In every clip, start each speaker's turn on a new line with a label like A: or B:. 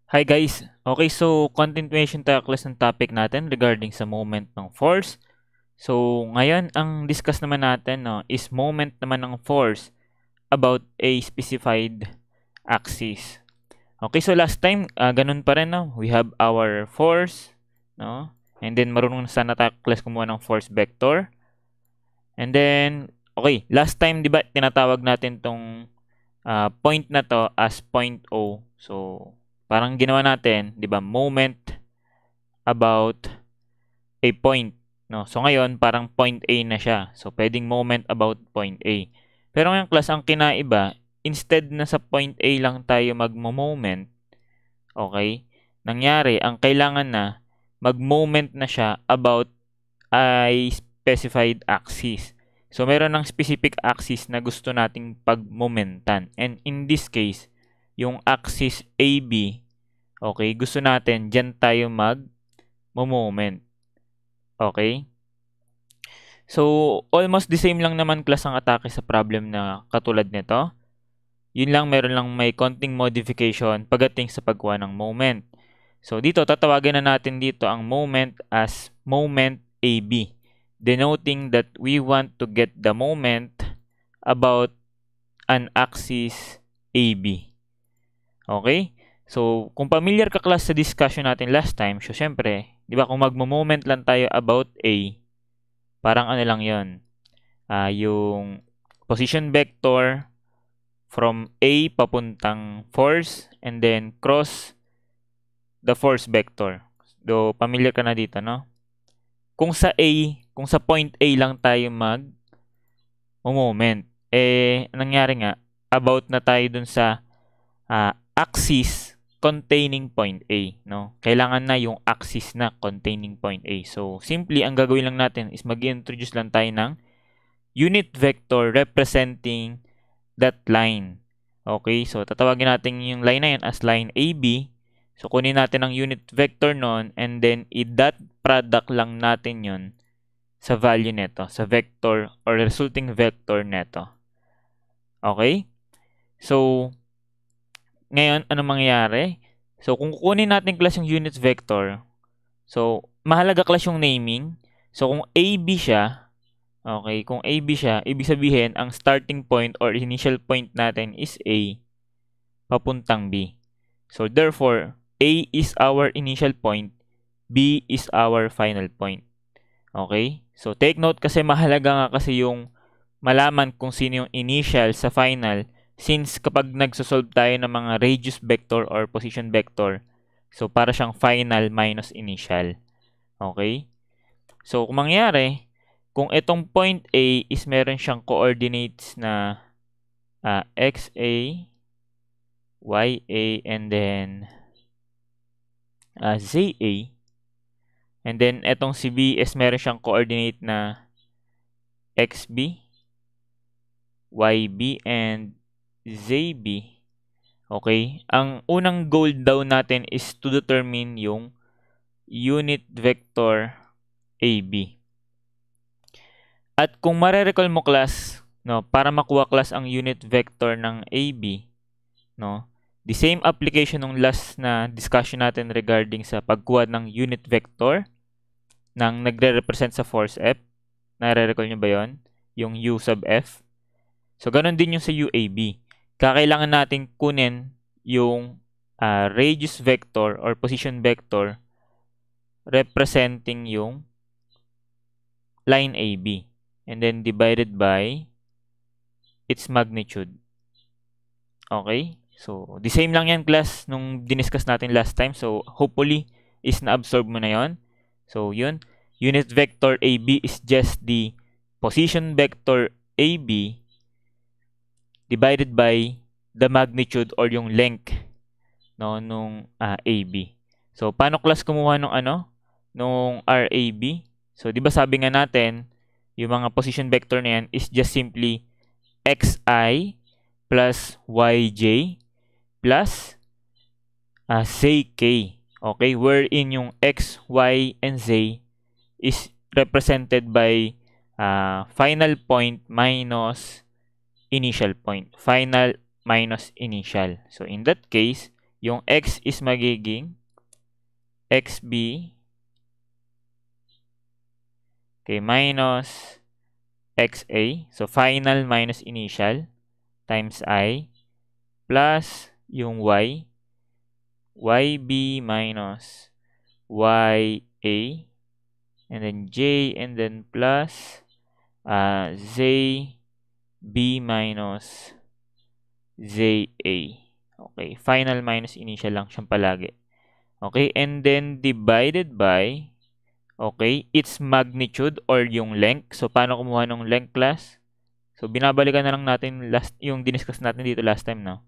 A: Hi guys! Okay, so continuation tayo class ng topic natin regarding sa moment ng force. So, ngayon, ang discuss naman natin is moment naman ng force about a specified axis. Okay, so last time, ganun pa rin, no? We have our force, no? And then, marunong sana tayo class kumuha ng force vector. And then, okay, last time, di ba, tinatawag natin tong point na to as point O. So, parang ginawa natin, 'di ba, moment about a point, no? So ngayon, parang point A na siya. So pwedeng moment about point A. Pero ngayong class, ang kinaiba, instead na sa point A lang tayo magmo-moment, okay? Nangyari, ang kailangan na mag-moment na siya about a specified axis. So meron ng specific axis na gusto nating pag-momentan. And in this case, yung axis AB, okay, gusto natin dyan tayo mag-moment. Okay? So, almost the same lang naman class ang atake sa problem na katulad nito. Yun lang, meron lang may konting modification pagdating sa pagkuha ng moment. So, dito, tatawagin na natin dito ang moment as moment AB, denoting that we want to get the moment about an axis AB. Okay? So, kung familiar ka class sa discussion natin last time, so syempre, di ba kung magmo-moment lang tayo about A, parang ano lang yon, yung position vector from A papuntang force and then cross the force vector. Do familiar ka na dito, no? Kung sa point A lang tayo mag-moment, nangyari nga, about na tayo dun sa axis containing point A, no? Kailangan na yung axis na containing point A. So, simply, ang gagawin lang natin is mag-introduce lang tayo ng unit vector representing that line. Okay? So, tatawagin natin yung line na yun as line AB. So, kunin natin ang unit vector nun and then i-dot product lang natin yun sa value neto, sa vector or resulting vector neto. Okay? So, ngayon, ano mangyayari? So, kung kukunin natin class yung unit vector, so, mahalaga class yung naming. So, kung AB siya, okay, kung AB siya, ibig sabihin, ang starting point or initial point natin is A, papuntang B. So, therefore, A is our initial point, B is our final point. Okay? So, take note kasi mahalaga nga kasi yung malaman kung sino yung initial sa final. Since kapag nagsosolve tayo ng mga radius vector or position vector, so para siyang final minus initial. Okay? So, kung mangyari, kung itong point A is meron siyang coordinates na XA, YA, and then ZA, and then itong si B is meron siyang coordinate na XB, YB, and ZB. Okay? Ang unang goal daw natin is to determine yung unit vector AB. At kung mare-recall mo class, no, para makuha class ang unit vector ng AB, no, the same application ng last na discussion natin regarding sa pagkuha ng unit vector ng nagre-represent sa force F. Nare-recall nyo ba yon? Yung U sub F. So, ganun din yung sa UAB. Kakailangan natin kunin yung radius vector or position vector representing yung line AB and then divided by its magnitude. Okay? So, the same lang yan class nung diniscuss natin last time. So, hopefully is na-absorb mo na yon. So, yun. Unit vector AB is just the position vector AB divided by the magnitude or yung length, no, nung AB. So, paano class kumuha nung nung RAB? So, di ba sabi nga natin, yung mga position vector na yan is just simply XI plus YJ plus ZK. Okay? Wherein yung X, Y, and Z is represented by final point minus initial point. Final minus initial. So, in that case, yung x is magiging xb, okay, minus xa. So, final minus initial times I plus yung y, yb minus ya, and then j, and then plus zb minus za. Okay, final minus initial lang siyang palagi. Okay, and then divided by, okay, its magnitude or yung length. So, paano kumuha ng length, class? So, binabalikan na lang natin yung diniscuss natin dito last time, no?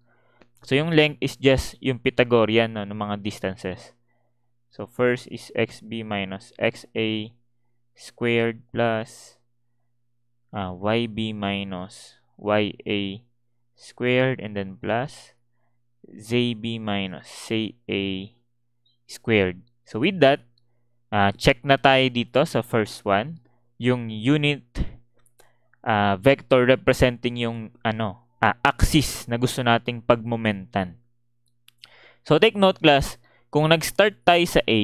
A: So, yung length is just yung Pythagorean, no, ng mga distances. So, first is xb minus xa squared plus yb minus ya squared, and then plus zb minus ca squared. So, with that, check na tayo dito sa first one, yung unit vector representing yung axis na gusto nating pagmomentan. So, take note, class, kung nag-start tayo sa A,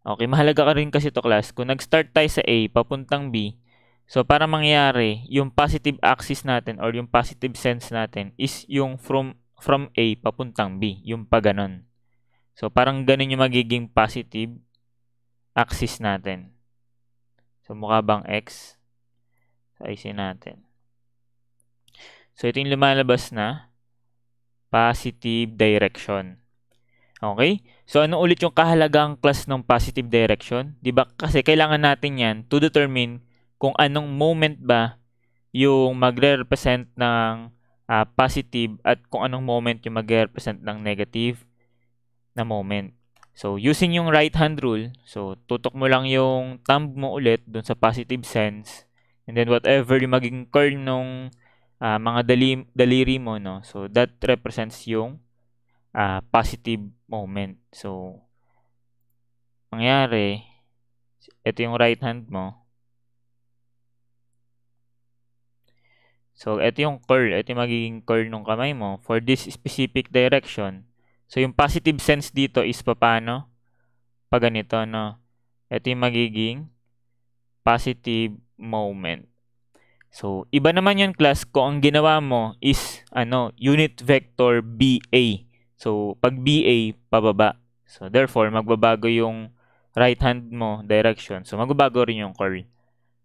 A: okay, mahalaga ka rin kasi to, class, kung nag-start tayo sa A papuntang B, so para mangyari, yung positive axis natin or yung positive sense natin is yung from A papuntang B, yung paganon. So, parang ganun yung magiging positive axis natin. So, mukha bang X? So, ayusin natin. So, ito yung lumalabas na positive direction. Okay? So, ano ulit yung kahalagang class ng positive direction? Diba? Kasi kailangan natin yan to determine kung anong moment ba yung magre-represent ng positive at kung anong moment yung magre-represent ng negative na moment. So, using yung right hand rule, so, tutok mo lang yung thumb mo ulit dun sa positive sense, and then whatever yung maging curl nung mga daliri mo, no? So, that represents yung positive moment. So, mangyari, ito yung right hand mo. So, ito yung curl. Ito yung magiging curl ng kamay mo for this specific direction. So, yung positive sense dito is paano? Pag ganito, no? Ito yung magiging positive moment. So, iba naman yun, class, kung ang ginawa mo is, unit vector BA. So, pag BA, pababa. So, therefore, magbabago yung right hand mo direction. So, magbabago rin yung curl.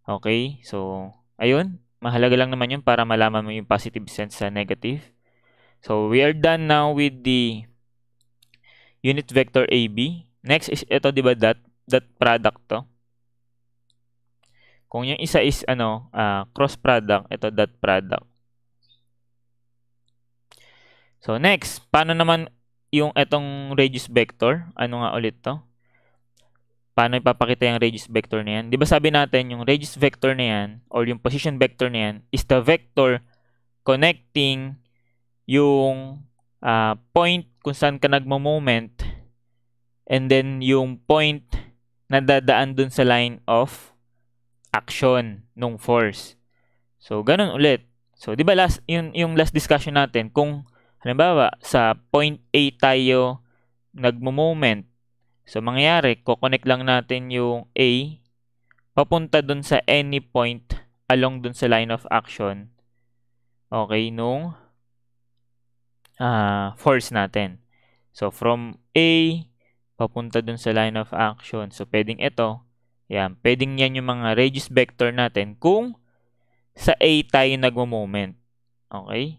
A: Okay? So, ayun. Mahalaga lang naman yun para malaman mo yung positive sense sa negative. So, we are done now with the unit vector AB. Next is ito, di ba, dot product to. Kung yung isa is cross product, ito dot product. So next, paano naman yung itong radius vector? Ano nga ulit to? Paano ipapakita yung radius vector na yan? Di ba sabi natin yung radius vector na yan or yung position vector na yan is the vector connecting yung point kung saan ka nagmo-moment and then yung point na dadaan dun sa line of action nung force. So, ganun ulit. So, di ba yung last discussion natin, kung halimbawa sa point A tayo nagmo-moment, so mangyayari, ko-connect lang natin yung A papunta dun sa any point along dun sa line of action, okay, nung force natin. So, from A papunta dun sa line of action. So, pwedeng ito. Yan. Pwedeng yan yung mga radius vector natin kung sa A tayo nagmo-moment. Okay?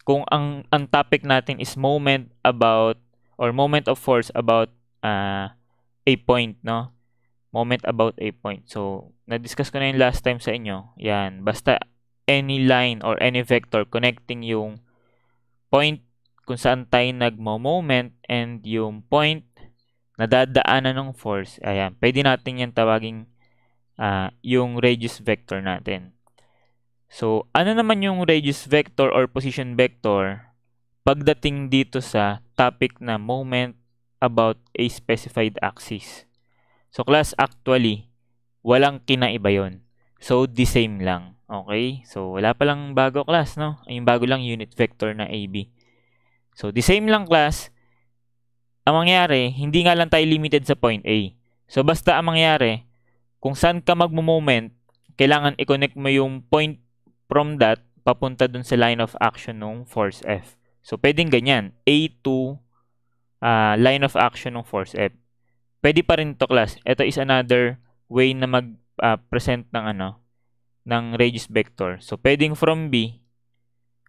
A: Kung ang topic natin is moment about or moment of force about a point, no? Moment about a point. So, na-discuss ko na yung last time sa inyo. Yan. Basta any line or any vector connecting yung point kung saan tayo nagmo-moment and yung point na dadaanan ng force, ayan, pwede natin yan tawaging yung radius vector natin. So, ano naman yung radius vector or position vector pagdating dito sa topic na moment about a specified axis? So, class, actually, walang kinaiba yon. So, the same lang. Okay? So, wala palang bago, class, no? Yung bago lang unit vector na AB. So, the same lang class, ang mangyari, hindi nga lang tayo limited sa point A. So, basta ang mangyari, kung saan ka magmo-moment, kailangan i-connect mo yung point from that papunta dun sa line of action ng force F. So, pwedeng ganyan. A to line of action ng force F. Pwede pa rin to class. Ito is another way na mag-present ng radius vector. So, pwedeng from B,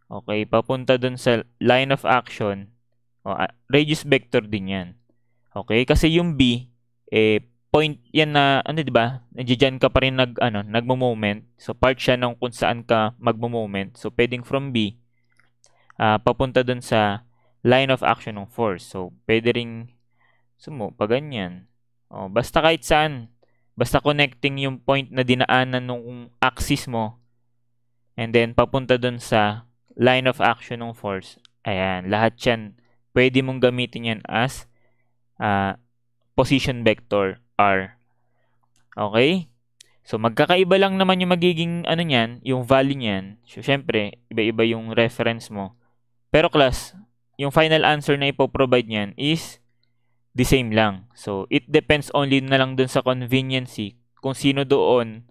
A: okay, papunta dun sa line of action, radius vector din yan. Okay, kasi yung B, point yan na, di ba? Nandiyan ka pa rin nagmo-moment. So, part siya ng kung saan ka magmo-moment. So, pwedeng from B, papunta dun sa line of action ng force. So, pwede ring pa ganyan. Basta kahit saan. Basta connecting yung point na dinaanan ng axis mo. And then, papunta dun sa line of action ng force. Ayan, lahat yan. Pwede mong gamitin yan as position vector R. Okay? So, magkakaiba lang naman yung magiging niyan, yung value niyan. So, syempre, iba-iba yung reference mo. Pero class, yung final answer na ipoprovide niyan is the same lang. So, it depends only na lang dun sa conveniency kung sino doon,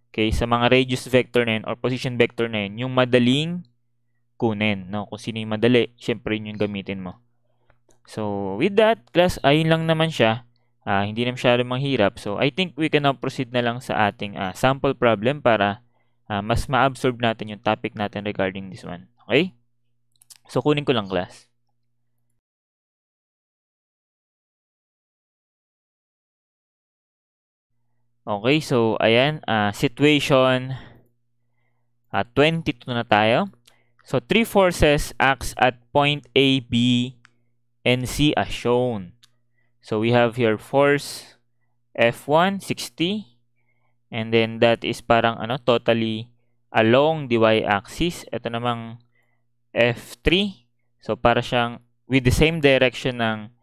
A: okay, sa mga radius vector na yun or position vector na yun, yung madaling kunin. No? Kung sino yung madali, syempre yun yung gamitin mo. So, with that, class, ayun lang naman siya. Hindi na masyadong mahirap. So, I think we can now proceed na lang sa ating sample problem para mas ma-absorb natin yung topic natin regarding this one. Okay? So, kunin ko lang, class. Okay, so, ayan. Situation 22 na tayo. So, 3 forces acts at point A, B, and C as shown. So, we have here force F1, 60. And then, that is parang totally along the y-axis. Ito namang F3. So, para siyang with the same direction ng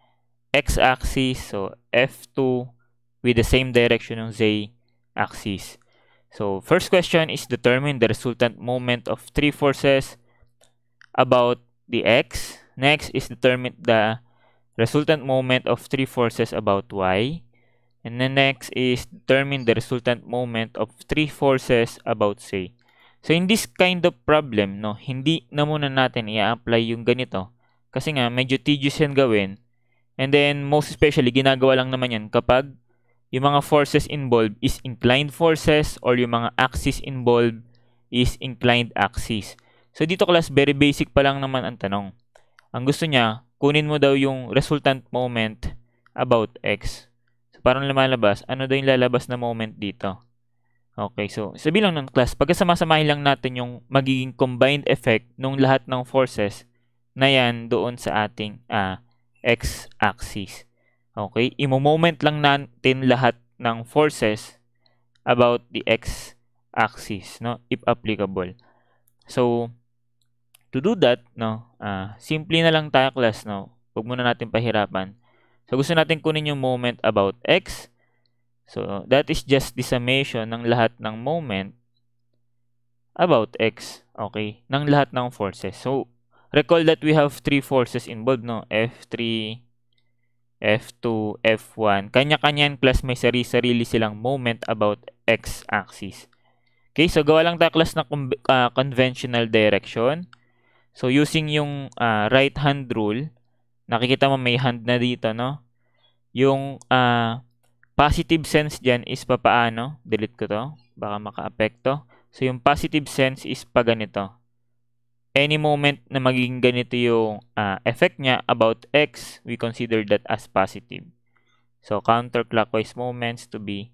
A: x-axis. So, F2 with the same direction ng z-axis. So, first question is determine the resultant moment of 3 forces about the x. Next is determine the resultant moment of 3 forces about y. And then next is determine the resultant moment of 3 forces about z. So, in this kind of problem, hindi na muna natin i-apply yung ganito. Kasi nga, medyo tedious yan gawin. And then, most especially, ginagawa lang naman yan kapag yung mga forces involved is inclined forces or yung mga axis involved is inclined axis. So, dito class, very basic pa lang naman ang tanong. Ang gusto niya, kunin mo daw yung resultant moment about x. So, parang lumalabas, ano daw yung lalabas na moment dito? Okay, so sabi lang ng class, pagkasama-samahin lang natin yung magiging combined effect ng lahat ng forces na yan doon sa ating x-axis. Okay, imo-moment lang natin lahat ng forces about the x-axis, if applicable. So, to do that, simple na lang tayo class, huwag muna natin pahirapan. So, gusto natin kunin yung moment about x. So, that is just the summation ng lahat ng moment about x, okay, ng lahat ng forces. So, recall that we have 3 forces involved, F3, F2, F1. Kanya-kanyan class may sarili-sarili silang moment about x-axis. Okay, so gawa lang tayo class ng conventional direction. So, using yung right hand rule, nakikita mo may hand na dito, Yung positive sense dyan is papaano? Delete ko to. Baka maka-apekto. So, yung positive sense is pa ganito. Any moment na magiging ganito yung effect niya about x, we consider that as positive. So, counterclockwise moments to be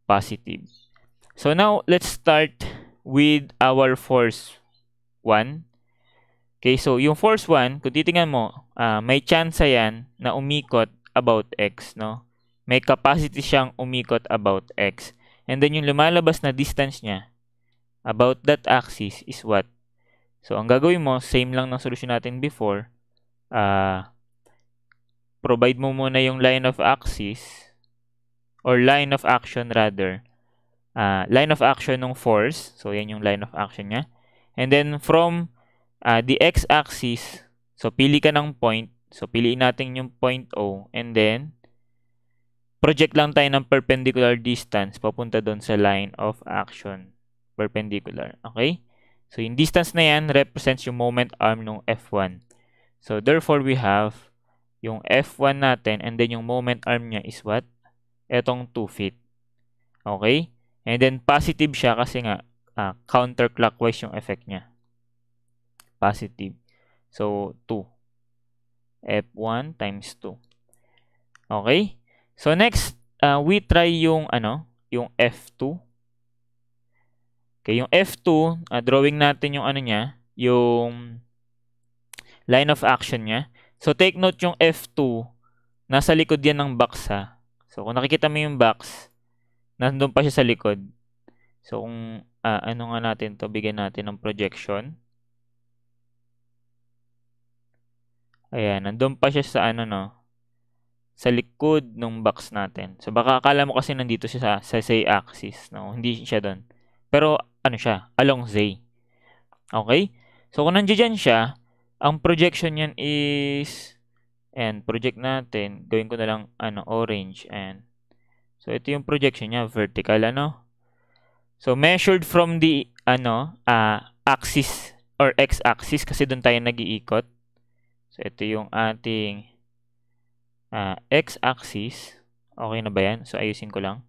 A: positive. So, now, let's start with our force 1. Okay, so, yung force 1, kung titingnan mo, may chance yan na umikot about x, May capacity siyang umikot about x. And then yung lumalabas na distance niya about that axis is what? So, ang gagawin mo, same lang ng solusyon natin before. Provide mo muna yung line of axis or line of action rather. Line of action ng force. So, yan yung line of action niya. And then from the x-axis, So, pili ka ng point. So, piliin natin yung point O. And then, project lang tayo ng perpendicular distance papunta doon sa line of action. Perpendicular. Okay? So, yung distance na yan represents yung moment arm ng F1. So, therefore, we have yung F1 natin and then yung moment arm niya is what? Etong 2 feet. Okay? And then, positive siya kasi nga counterclockwise yung effect niya. Positive. So, 2. F1 times 2. Okay? So, next, we try yung, yung F2. Okay, yung F2, drawing natin yung niya, yung line of action niya. So, take note yung F2, nasa likod yan ng box ha. So, kung nakikita mo yung box, nandun pa siya sa likod. So, kung ano nga natin to, bigyan natin ng projection. Ayan, nandun pa siya sa sa likod ng box natin. So, baka akala mo kasi nandito siya sa z-axis. No? Hindi siya doon. Pero, siya? Along z. Okay? So, kung nandiyan siya, ang projection niyan is, and project natin, gawin ko na lang, orange. And, so, ito yung projection niya, vertical, So, measured from the, axis or x-axis, kasi doon tayo nag-iikot. So, ito yung ating x-axis. Okay na ba yan? So, ayusin ko lang.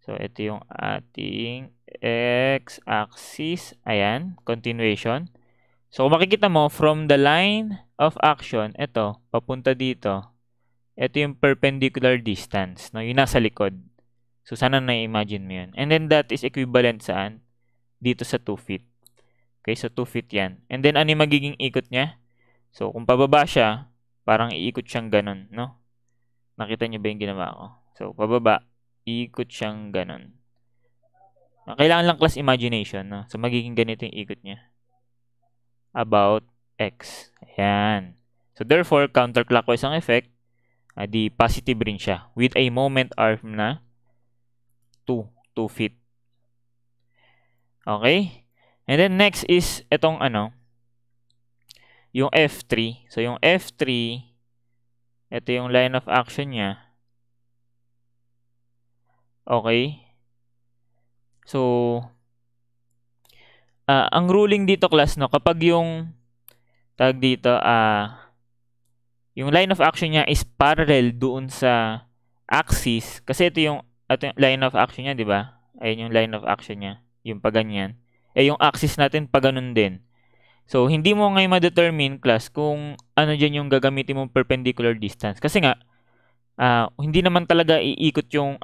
A: So, ito yung ating x-axis. Ayan, continuation. So, kung makikita mo, from the line of action, ito, papunta dito, ito yung perpendicular distance, no? Yung nasa likod. So, sana na-imagine mo yun. And then, that is equivalent saan? Dito sa 2 feet. Okay, so 2 feet yan. And then, ano yung magiging ikot niya? So, kung pababa siya, parang iikot siyang ganun, no? Nakita niyo ba yung ginawa ko? So, pababa, ikot siyang ganun. Kailangan lang class imagination, no? So, magiging ganito yung ikot niya. About x. Ayan. So, therefore, counterclockwise ang effect, di positive rin siya with a moment arm na 2 feet. Okay? And then, next is itong yung F3. So, yung F3, ito yung line of action niya. Okay? So, ang ruling dito class, no, kapag yung tag dito, yung line of action niya is parallel doon sa axis, kasi ito yung line of action niya, di ba? Ayun yung line of action niya, yung paganyan. Yung axis natin paganon din. So, hindi mo ngayon ma-determine class kung ano dyan yung gagamitin mong perpendicular distance. Kasi nga, hindi naman talaga iikot yung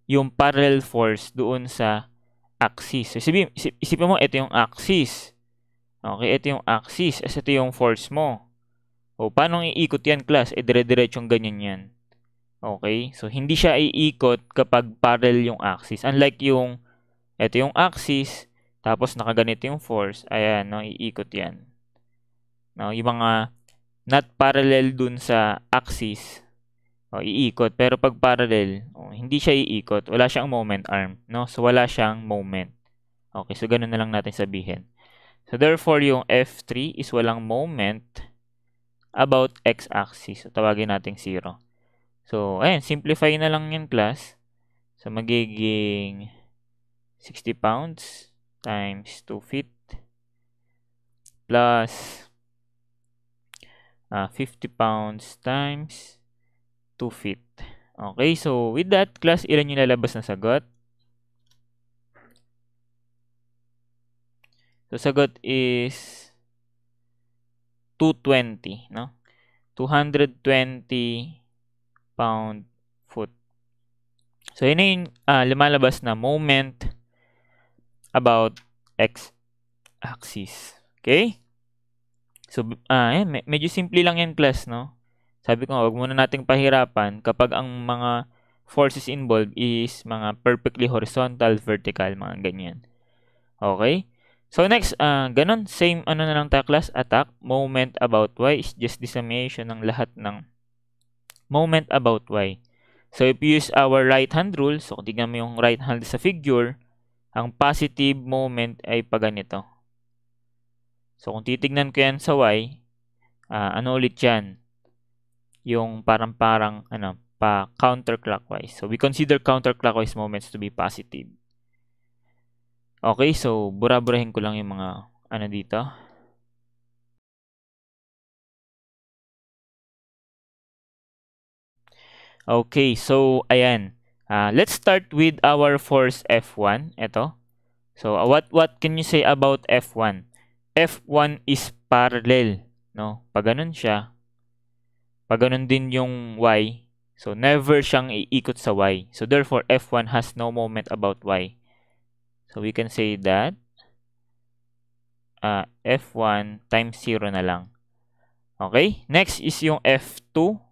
A: yung parallel force doon sa axis. So, isipin mo, ito yung axis. Okay, ito yung axis. As ito yung force mo. O, paano iikot yan, class? Dire-diretsong ganyan yan. Okay, so hindi siya iikot kapag parallel yung axis. Unlike yung, ito yung axis, tapos nakaganito yung force. Ayan, no, iikot yan. No, yung mga not parallel dun sa axis, iikot. Pero pag parallel, hindi siya iikot. Wala siyang moment arm. No? So, wala siyang moment. Okay, so ganun na lang natin sabihin. So, therefore, yung F3 is walang moment about x-axis. So, tawagin natin 0. So, ayan, simplify na lang yan, class. So, magiging 60 pounds times 2 feet plus 50 pounds times 2 feet. Okay, so with that, class, ilan yung lalabas na sagot? So, sagot is 220, no? 220 pound-foot. So, yun na yung lumalabas na moment about x-axis. Okay? So, medyo simple lang yan, class, no? Sabi ko, wag muna nating pahirapan kapag ang mga forces involved is mga perfectly horizontal, vertical, mga ganyan. Okay? So, next, ganun, same na lang tayo, class, attack. Moment about y is just the summation ng lahat ng moment about y. So, if you use our right hand rule, so kung tignan mo yung right hand sa figure, ang positive moment ay pag ganito. So, kung titignan ko yan sa y, ano ulit yan? Yung parang pa counterclockwise. So, we consider counterclockwise moments to be positive. Okay, so bura-burahin ko lang yung mga ano dito. Okay, so ayan. Let's start with our force F1. Ito. So, what can you say about F1? F1 is parallel, no? Pag ganun siya, pag ganun din yung Y, so never siyang iikot sa Y. So, therefore, F1 has no moment about Y. So, we can say that F1 times 0 na lang. Okay? Next is yung F2.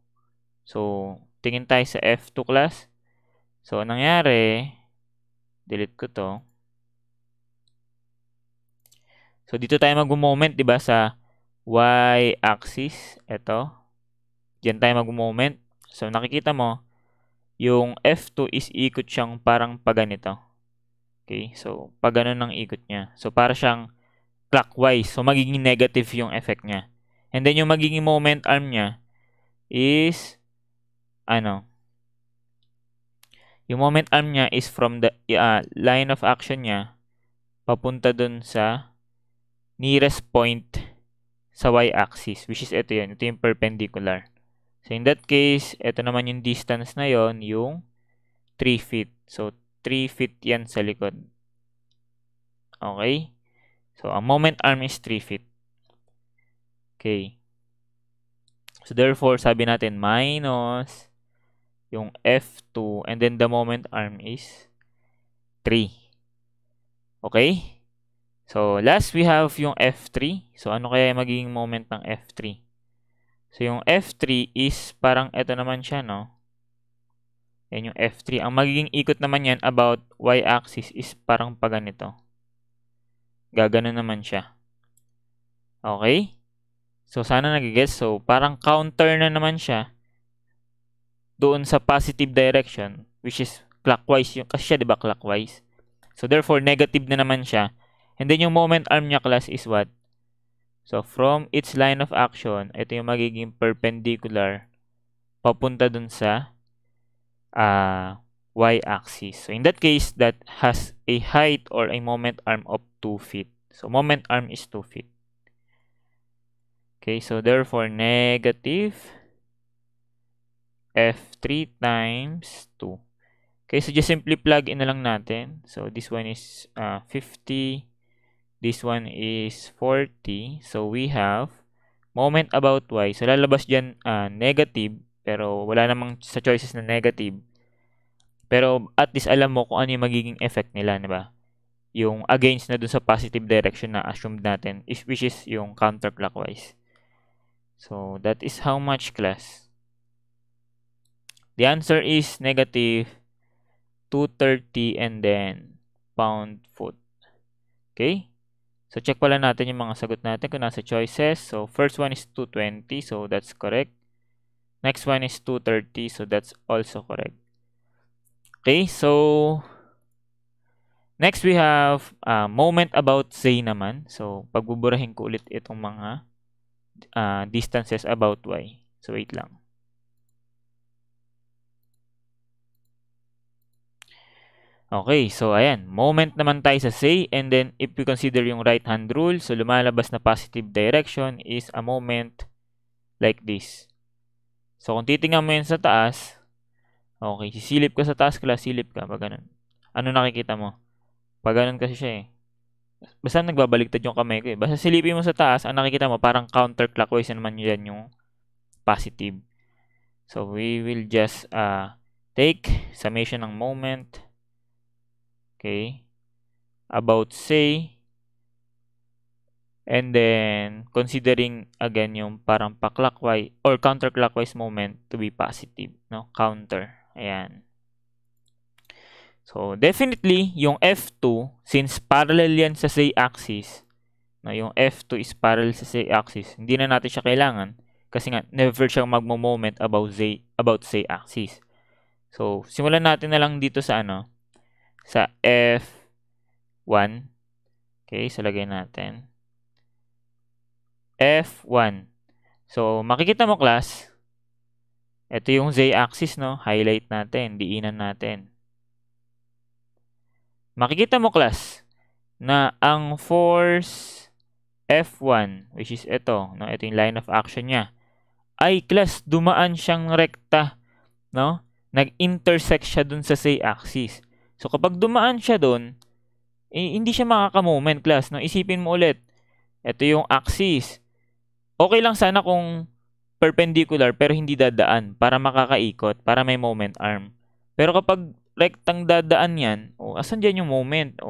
A: So, tingin tayo sa F2 class. So, nangyari, delete ko to. So, dito tayo mag-moment, di ba, sa y-axis. Ito. Diyan tayo mag-moment. So, nakikita mo, yung F2 is ikot siyang parang paganito. Okay? So, pag ganun ang ikot niya. So, para siyang clockwise. So, magiging negative yung effect niya. And then, yung magiging moment arm niya is, yung moment arm niya is from the line of action niya papunta dun sa nearest point sa y-axis, which is ito yun. Ito yung perpendicular. So, in that case, ito naman yung distance na yon, yung 3 feet. So, 3 feet yan sa likod. Okay? So, ang moment arm is 3 feet. Okay. So, therefore, sabi natin minus yung F2 and then the moment arm is 3. Okay? So, last we have yung F3. So, ano kaya yung magiging moment ng F3? So, yung F3 is parang ito naman siya, no? Yan yung F3. Ang magiging ikot naman yan about y-axis is parang pa ganito. Gagano naman siya. Okay? So, sana nagigets. So, parang counter na naman siya doon sa positive direction, which is clockwise. Kasi siya, di ba, clockwise? So, therefore, negative na naman siya. And then, yung moment arm niya, class, is what? So, from its line of action, ito yung magiging perpendicular papunta dun sa y-axis. So, in that case, that has a height or a moment arm of 2 feet. So, moment arm is 2 feet. Okay, so therefore, negative F3 times 2. Okay, so just simply plug in na lang natin. So, this one is 50. This one is 40. So, we have moment about y. So, lalabas dyan negative. Pero, wala namang sa choices na negative. Pero, at least alam mo kung ano yung magiging effect nila, di ba? Yung against na dun sa positive direction na assumed natin, which is yung counterclockwise. So, that is how much, class? The answer is negative 230 and then pound-foot. Okay? So, check pala natin yung mga sagot natin kung nasa choices. So, first one is 220. So, that's correct. Next one is 230. So, that's also correct. Okay? So, next we have moment about z naman. So, pagbuburahin ko ulit itong mga distances about y. So, wait lang. Okay, so ayan, moment naman tayo sa say, and then if we consider yung right hand rule, so lumalabas na positive direction is a moment like this. So kung titingnan mo yan sa taas, okay, sisilip ka sa taas, class, silip ka, pag ganun. Ano nakikita mo? Pag ganun kasi siya eh. Basta nagbabaligtad yung kamay ko eh. Basta silipin mo sa taas, ang nakikita mo, parang counterclockwise naman yan yung positive. So we will just take summation ng moment. Okay. About say. And then, considering again yung parang pa-clockwise or counterclockwise moment to be positive. No? Counter. Ayan. So, definitely, yung F2, since parallel yan sa z-axis, no, yung F2 is parallel sa z-axis, hindi na natin siya kailangan kasi nga, never siyang magmo-moment about z-axis. So, simulan natin na lang dito sa sa F1. Okay, so lagay natin. F1. So, makikita mo class, ito yung z-axis, no? Highlight natin, diinan natin. Makikita mo class, na ang force F1, which is ito, no? Ito yung line of action niya, ay class, dumaan siyang rekta, no? Nag-intersect siya dun sa z-axis. So, kapag dumaan siya dun, hindi siya makaka-moment class, no? Isipin mo ulit, ito yung axis. Okay lang sana kung perpendicular pero hindi dadaan para makakaikot, para may moment arm. Pero kapag rectang dadaan yan, asan dyan yung moment?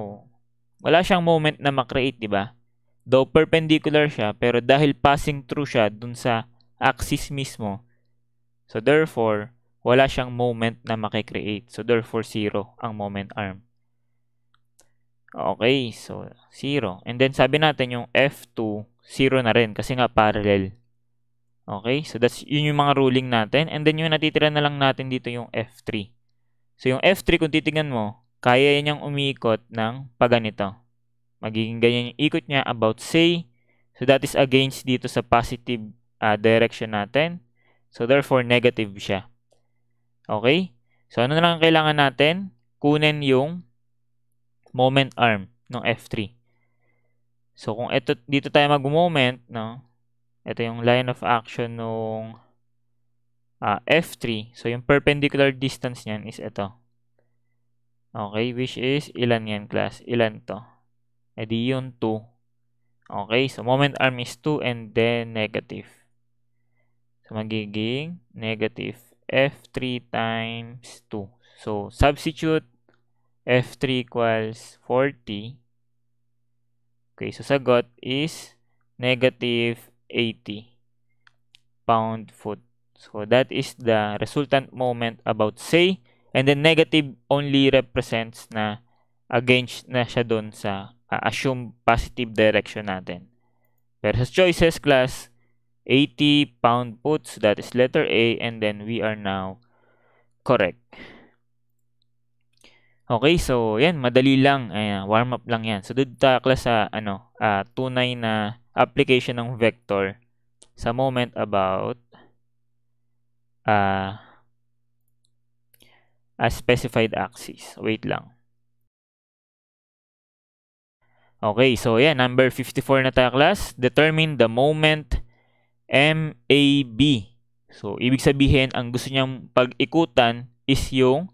A: Wala siyang moment na makreate, di ba? Though perpendicular siya, pero dahil passing through siya dun sa axis mismo, so therefore, wala siyang moment na makikreate. So therefore, 0 ang moment arm. Okay, so 0. And then sabi natin yung F2, 0 na rin kasi nga parallel. Okay, so yun yung mga ruling natin. And then yung natitira na lang natin dito yung F3. So yung F3 kung titingnan mo, kaya niyang umiikot ng paganito. Magiging ganyan yung ikot niya about say. So that is against dito sa positive direction natin. So therefore negative siya. Okay? So ano na lang kailangan natin? Kunin yung moment arm ng F3. So kung dito tayo mag-moment, no? Ito yung line of action ng F3. So yung perpendicular distance niyan is ito. Okay, which is ilan yan class? Ilan to? Edi yung 2. Okay, so moment arm is 2 and then negative. So magiging negative F3 times 2. So substitute F3 equals 40. Okay, so sagot is negative 80 pound-foot. So that is the resultant moment about say. And then negative only represents na against na siya doon sa assume positive direction natin. Pero sa choices class, 80 pound-foot. So that is letter A. And then we are now correct. Okay, so yan, madali lang. Ayan, warm up lang yan. So doon tayo class sa tunay na application ng vector sa moment about a specified axis. Wait lang. Okay, so yan, number 54 na tayo class. Determine the moment MAB. So, ibig sabihin, ang gusto niyang pag-ikutan is yung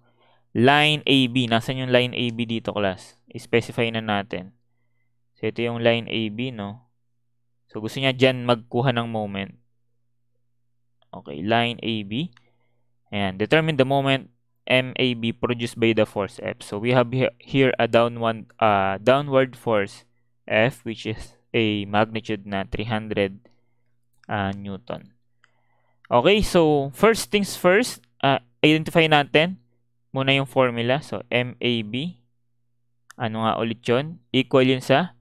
A: line AB. Nasaan yung line AB dito, class? I-specify na natin. So, ito yung line AB, no? So, gusto niya dyan magkuha ng moment. Okay, line AB. Ayan, determine the moment MAB produced by the force F. So, we have here a downward force F, which is a magnitude na 300 Newton. Okay, so first things first, identify natin muna yung formula. So, MAB, ano nga ulit yun? Equal yun sa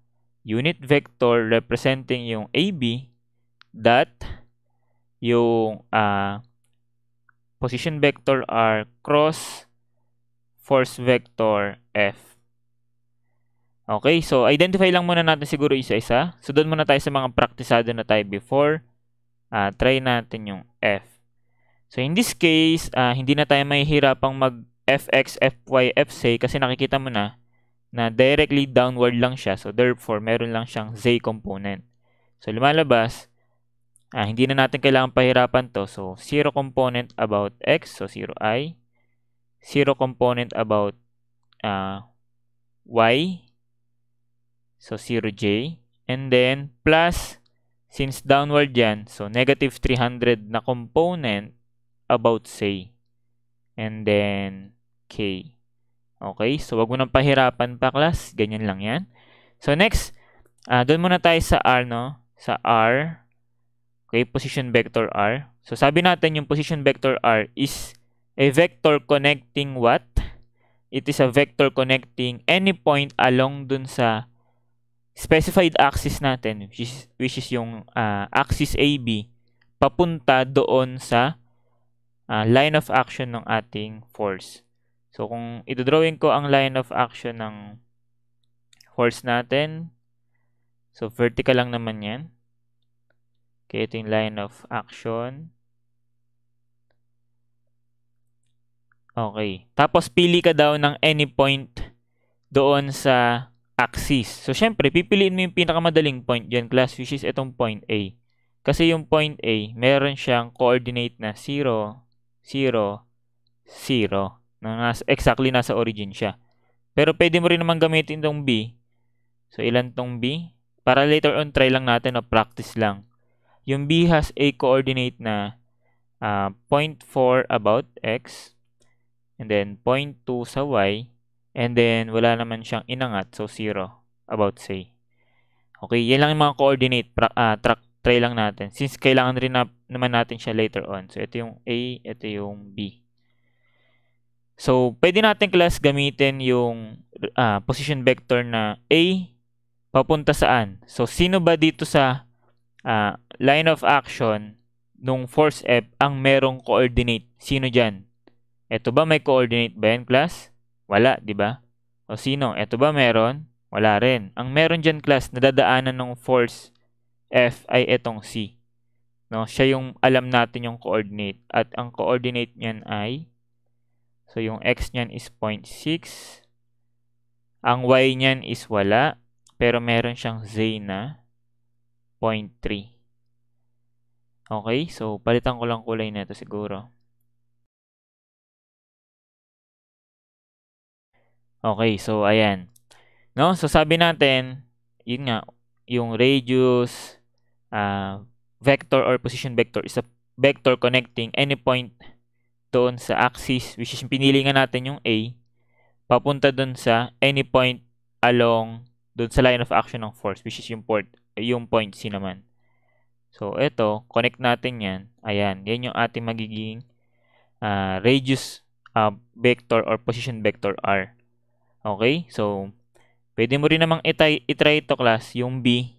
A: unit vector representing yung AB dot yung position vector R cross force vector F. Okay, so identify lang muna natin siguro isa-isa. So, doon muna tayo sa mga praktisado na tayo before. Try natin yung F. So, in this case, hindi na tayo mahihirapang mag-Fx, Fy, Fz kasi nakikita mo na directly downward lang siya. So, therefore, meron lang siyang z component. So, lumalabas, hindi na natin kailangan pahirapan to. So, 0 component about x, so 0i. 0 component about y, so 0j. And then, plus, since downward yan, so negative 300 na component about say. And then, k. Okay, so wag mo nang pahirapan pa, class. Ganyan lang yan. So next, doon muna tayo sa R, no? Sa R. Okay, position vector R. So sabi natin yung position vector R is a vector connecting what? It is a vector connecting any point along dun sa specified axis natin, which is yung axis AB, papunta doon sa line of action ng ating force. So, kung ito-drawing ko ang line of action ng force natin, so vertical lang naman yan. Okay, ito yung line of action. Okay. Tapos, pili ka daw ng any point doon sa axis. So, syempre, pipiliin mo yung pinakamadaling point dyan, class, which is itong point A. Kasi yung point A, meron siyang coordinate na 0, 0, 0. Exactly nasa origin siya. Pero pwede mo rin naman gamitin itong B. So, ilan tong B? Para later on, try lang natin o practice lang. Yung B has a coordinate na 0.4 about X, and then 0.2 sa Y, and then wala naman siyang inangat, so 0 about say. Okay, yan lang yung mga coordinate. Try lang natin. Since kailangan rin naman natin siya later on. So, ito yung A, ito yung B. So, pwede natin class gamitin yung position vector na A papunta saan. So, sino ba dito sa line of action nung force F ang merong coordinate? Sino dyan? Ito ba may coordinate ba yan, class? Wala, di ba? O sino? Ito ba meron? Wala rin. Ang meron dyan, class, nadadaanan ng force F ay itong C. No? Siya yung alam natin yung coordinate. At ang coordinate niyan ay, so yung X niyan is 0.6. Ang Y niyan is wala. Pero meron siyang Z na 0.3. Okay, so palitan ko lang kulay nito siguro. Okay, so ayan. No? So sabi natin, yun nga, yung radius vector or position vector is a vector connecting any point doon sa axis, which is pinili nga natin yung A, papunta doon sa any point along doon sa line of action ng force, which is yung point C naman. So, ito, connect natin yan. Ayan, yan yung ating magiging radius vector or position vector R. Okay? So, pwede mo rin namang itry ito, class, yung B,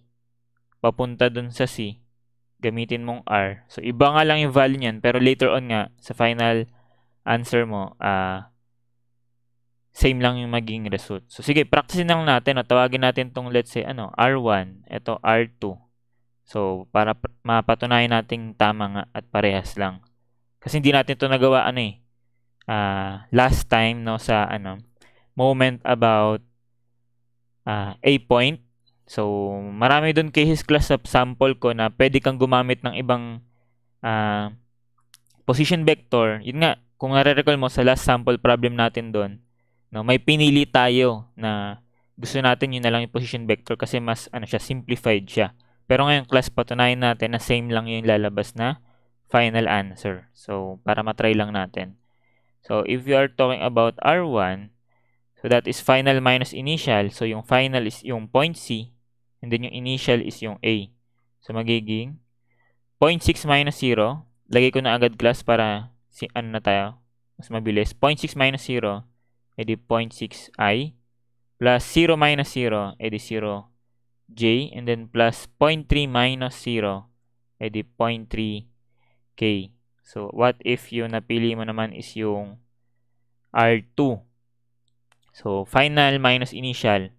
A: papunta dun sa C, gamitin mong R. So, iba nga lang yung value niyan, pero later on nga, sa final answer mo, same lang yung magiging result. So, sige, practicein lang natin. Tawagin natin tong, let's say, R1. Ito, R2. So, para mapatunayan natin tama nga at parehas lang. Kasi hindi natin ito nagawa, last time, no, sa, moment about a point. So, marami doon cases, class, sa sample ko na pwede kang gumamit ng ibang position vector. Yun nga, kung nare-recall mo sa last sample problem natin doon, no, may pinili tayo na gusto natin yun na lang yung position vector kasi mas siya, simplified siya. Pero ngayon, class, patunayan natin na same lang yung lalabas na final answer. So, para matry lang natin. So, if you are talking about R1, so that is final minus initial. So, yung final is yung point C. And then yung initial is yung A. So, magiging 0.6 minus 0. Lagay ko na agad, class, para na tayo. Mas mabilis. 0.6 minus 0, edi 0.6i. Plus 0 minus 0, edi 0j. And then plus 0.3 minus 0, edi 0.3k. So, what if yung napili mo naman is yung R2? So, final minus initial.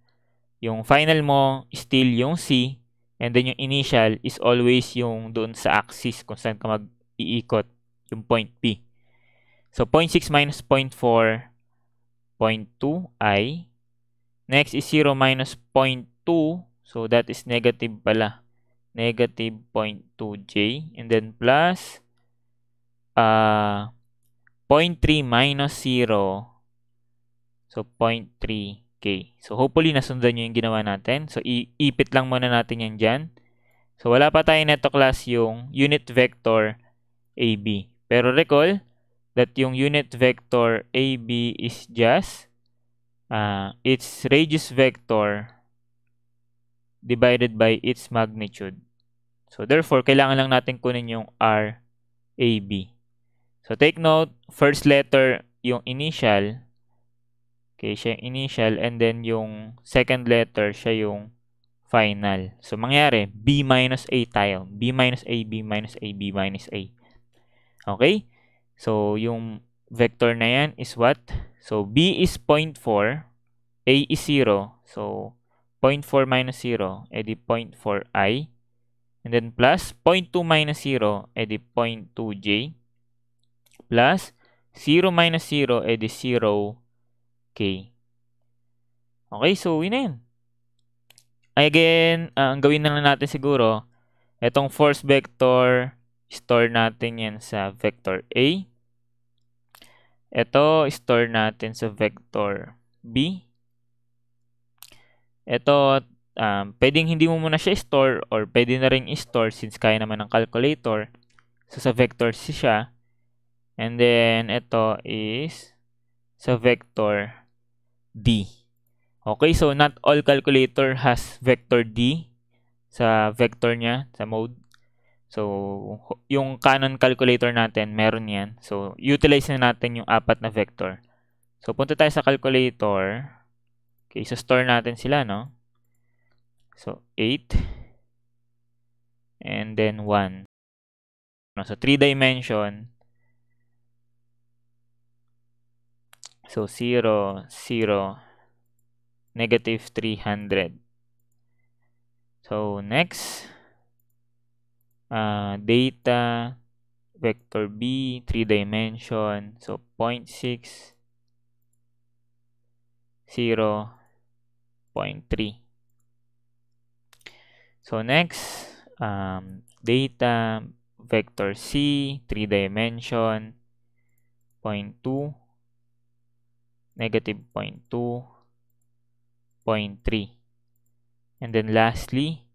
A: Yung final mo is still yung C, and then yung initial is always yung doon sa axis kung saan ka mag-iikot, yung point P. So, 0.6 minus 0.4, 0.2i. Next is 0 minus 0.2. So, that is negative pala. Negative 0.2j. And then plus 0.3 minus 0. So, 0.3k. So, hopefully, nasundan nyo yung ginawa natin. So, iipit lang muna natin yan dyan. So, wala pa tayo neto, class, yung unit vector AB. Pero recall that yung unit vector AB is just its radius vector divided by its magnitude. So, therefore, kailangan lang natin kunin yung RAB. So, take note, first letter yung initial. Okay, siya yung initial, and then yung second letter, siya yung final. So, mangyari, B minus A tayo. B minus A, B minus A, B minus A. Okay? So, yung vector na yan is what? So, B is 0.4, A is 0. So, 0.4 minus 0, edi 0.4i. And then plus 0.2 minus 0, edi 0.2j. Plus 0 minus 0, edi 0k. Okay, so yun na yun. Again, ang gawin na lang natin siguro, itong force vector, store natin yan sa vector A. Ito, store natin sa vector B. Ito, pwedeng hindi mo muna siya store or pwede na rin i-store since kaya naman ng calculator. So, sa vector C siya. And then, ito is sa vector D. Okay, so not all calculator has vector D sa vector niya, sa mode. So, yung Canon calculator natin, meron yan. So, utilize na natin yung apat na vector. So, punta tayo sa calculator. Okay, so store natin sila, no? So, 8. And then 1. So, 3 dimension. So, 0, 0, negative 300. So, next. Data, vector B, 3 dimension. So, 0.6, 0, 0.3. So, next, data, vector C, 3 dimension, 0.2, negative 0.2, 0.3. And then lastly,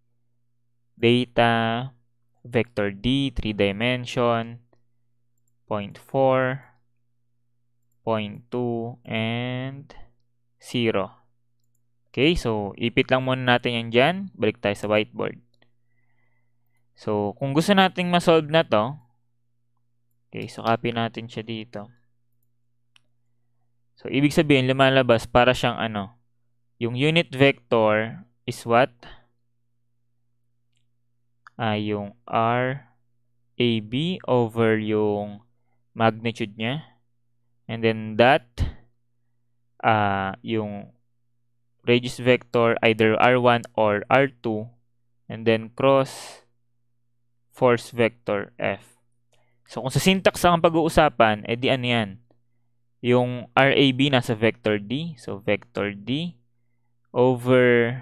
A: data, vector D, 3 dimension, 0.4, 0.2, and 0. Okay, so ipit lang muna natin yan dyan. Balik tayo sa whiteboard. So, kung gusto nating ma-solve na to, okay, so copy natin siya dito. So, ibig sabihin, lumalabas para siyang ano, yung unit vector is what? Yung RAB over yung magnitude niya. And then that, yung radius vector either R1 or R2. And then cross force vector F. So, kung sa syntax ang pag-uusapan, edi ano yan? Yung RAB nasa vector D. So, vector D over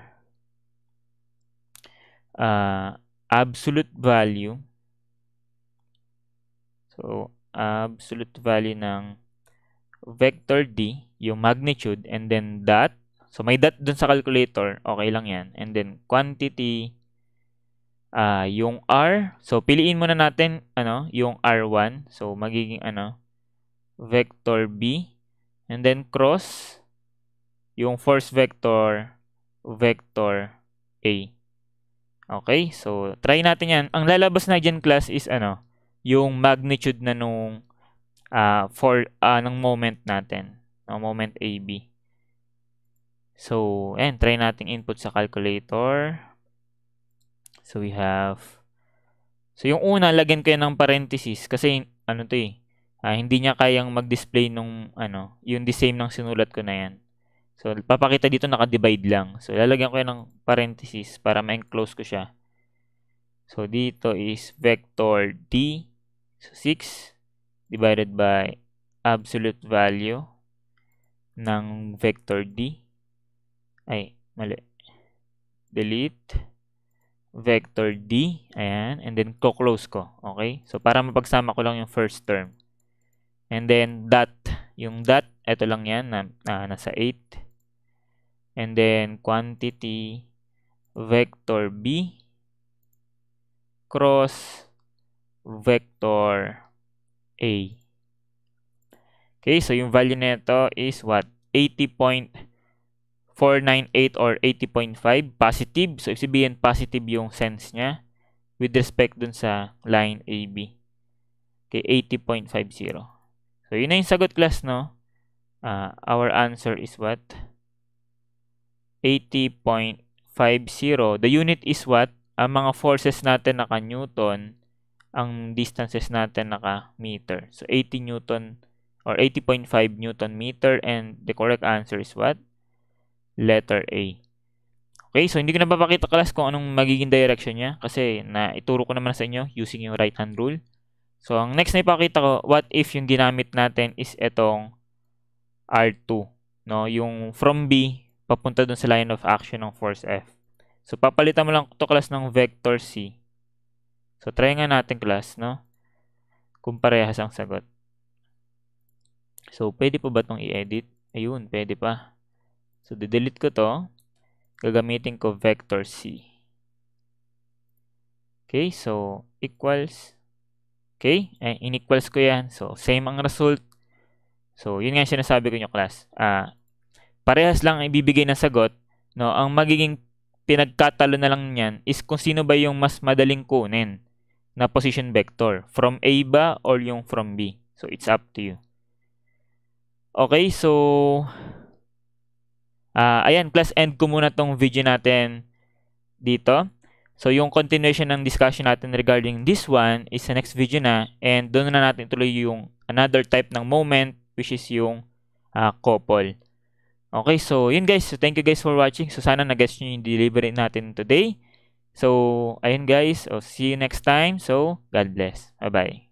A: absolute value. So, absolute value ng vector D, yung magnitude, and then dot. So, may dot dun sa calculator. Okay lang yan. And then, quantity, yung R. So, piliin muna natin, yung R1. So, magiging, vector B. And then, cross, yung force vector, vector A. Okay? So, try natin yan. Ang lalabas na dyan, class, is, yung magnitude na nung, ng moment natin. Ng moment AB. So, ayan, try nating input sa calculator. So, we have, so yung una, lagyan ko yan ng parenthesis kasi, hindi niya kayang mag-display nung, yung the same ng sinulat ko na yan. So, papakita dito naka-divide lang. So, lalagyan ko yan ng parenthesis para ma-enclose ko siya. So, dito is vector D, so 6, divided by absolute value ng vector D. Ay, mali. Delete. Vector D. Ayan. And then, close ko. Okay? So, para mapagsama ko lang yung first term. And then, dot. Yung dot, ito lang yan. Nasa 8. And then, quantity. Vector B. Cross. Vector A. Okay? So, yung value nito is what? 80.498 or 80.5 positive. So, ibig sabihin positive yung sense niya with respect dun sa line AB. Okay, 80.50. So, yun na yung sagot, class, no? Our answer is what? 80.50. The unit is what? Ang mga forces natin naka-Newton, ang distances natin naka-meter. So, 80 Newton or 80.5 Newton meter, and the correct answer is what? Letter A. Okay. Okay, so hindi ko na papakita class kung anong magiging direction niya kasi ituro ko naman sa inyo using yung right hand rule. So, ang next na ipakita ko, what if yung ginamit natin is itong R2, no? Yung from B papunta dun sa line of action ng force F. So, papalitan mo lang ito class ng vector C. So, try nga natin class, no? Kung parehas ang sagot. So, pwede pa ba itong i-edit? Ayun, pwede pa. So, delete ko to. Gagamitin ko vector C. Okay, so equals. Okay, in-equals ko yan. So, same ang result. So, yun nga yung sinasabi ko nyo, class. Parehas lang ang ibibigay ng sagot. No? Ang magiging pinagkatalo na lang niyan is kung sino ba yung mas madaling kunin na position vector. From A ba or yung from B? So, it's up to you. Okay, so ayan, class, end ko muna tong video natin dito. So, yung continuation ng discussion natin regarding this one is sa next video na, and doon na natin tuloy yung another type ng moment, which is yung couple. Okay, so yun guys. So, thank you guys for watching. So, sana nag-gets nyo yung delivery natin today. So, ayun guys. So, see you next time. So, God bless. Bye-bye.